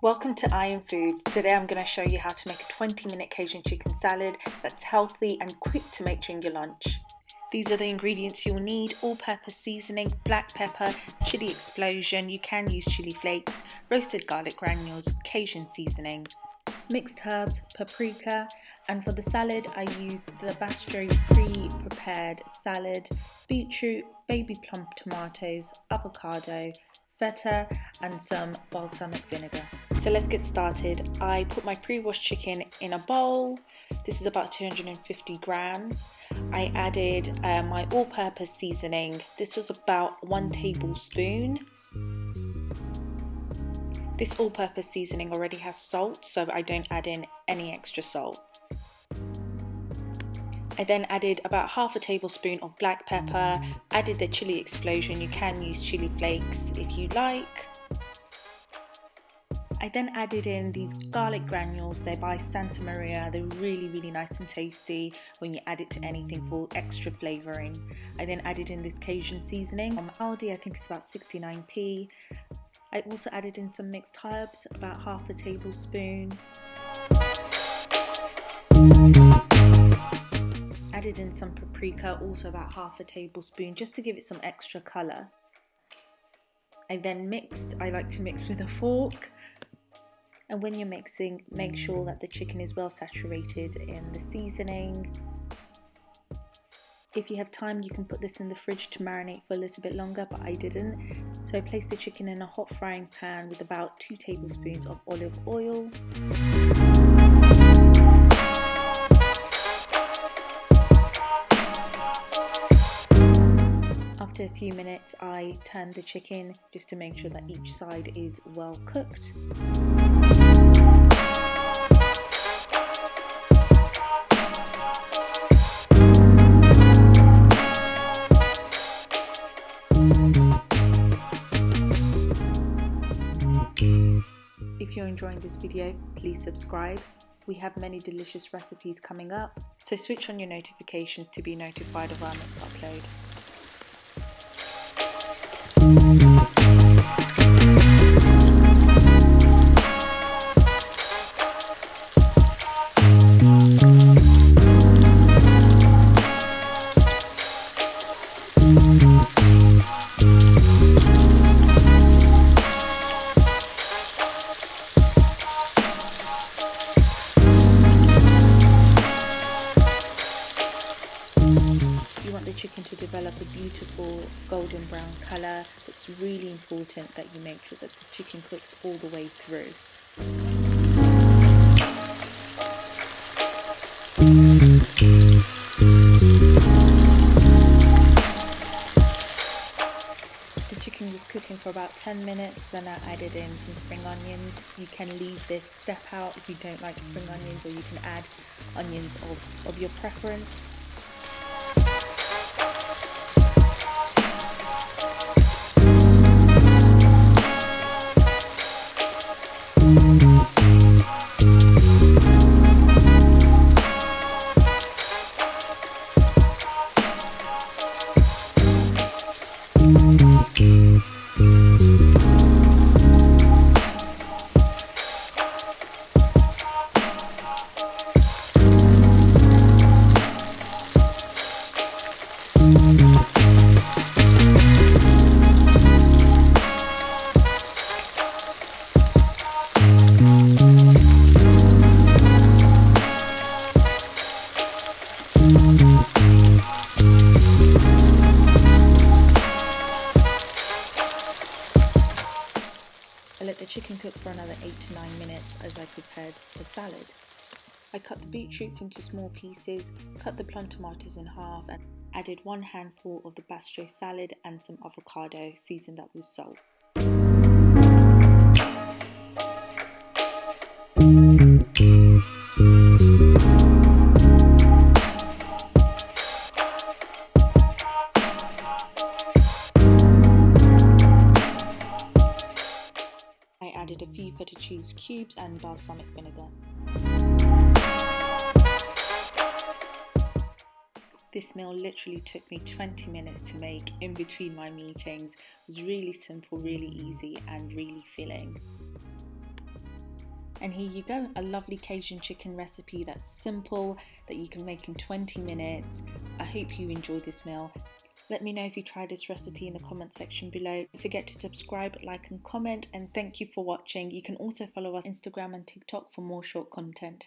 Welcome to Iron Foods. Today I'm going to show you how to make a 20-minute Cajun chicken salad that's healthy and quick to make during your lunch. These are the ingredients you'll need: all-purpose seasoning, black pepper, chili explosion, you can use chili flakes, roasted garlic granules, Cajun seasoning, mixed herbs, paprika, and for the salad I used the Bastro pre-prepared salad, beetroot, baby plum tomatoes, avocado, Feta, and some balsamic vinegar. So let's get started. I put my pre-washed chicken in a bowl. This is about 250 grams. I added my all-purpose seasoning. This was about 1 tablespoon. This all-purpose seasoning already has salt, so I don't add in any extra salt. I then added about half a tablespoon of black pepper, added the chili explosion, you can use chili flakes if you like. I then added in these garlic granules. They're by Santa Maria. They're really nice and tasty when you add it to anything for extra flavouring. I then added in this Cajun seasoning from Aldi, I think it's about 69p. I also added in some mixed herbs, about half a tablespoon. Added in some paprika, also about half a tablespoon, just to give it some extra colour. I then mixed. I like to mix with a fork. And when you're mixing, make sure that the chicken is well saturated in the seasoning. If you have time, you can put this in the fridge to marinate for a little bit longer, but I didn't. So I placed the chicken in a hot frying pan with about 2 tablespoons of olive oil. After a few minutes, I turned the chicken just to make sure that each side is well cooked. If you're enjoying this video, please subscribe. We have many delicious recipes coming up, so switch on your notifications to be notified of our next upload. You want the chicken to develop a beautiful golden brown colour. It's really important that you make sure that the chicken cooks all the way through. The chicken was cooking for about 10 minutes, then I added in some spring onions. You can leave this step out if you don't like spring onions, or you can add onions of your preference. I let the chicken cook for another 8 to 9 minutes as I prepared the salad. I cut the beetroots into small pieces, cut the plum tomatoes in half, and added 1 handful of the Bastro salad and some avocado seasoned up with salt. I added a few Feta cheese cubes and balsamic vinegar. This meal literally took me 20 minutes to make in between my meetings. It was really simple, really easy, and really filling. And here you go, a lovely Cajun chicken recipe that's simple, that you can make in 20 minutes. I hope you enjoy this meal. Let me know if you try this recipe in the comment section below. Don't forget to subscribe, like and comment, and thank you for watching. You can also follow us on Instagram and TikTok for more short content.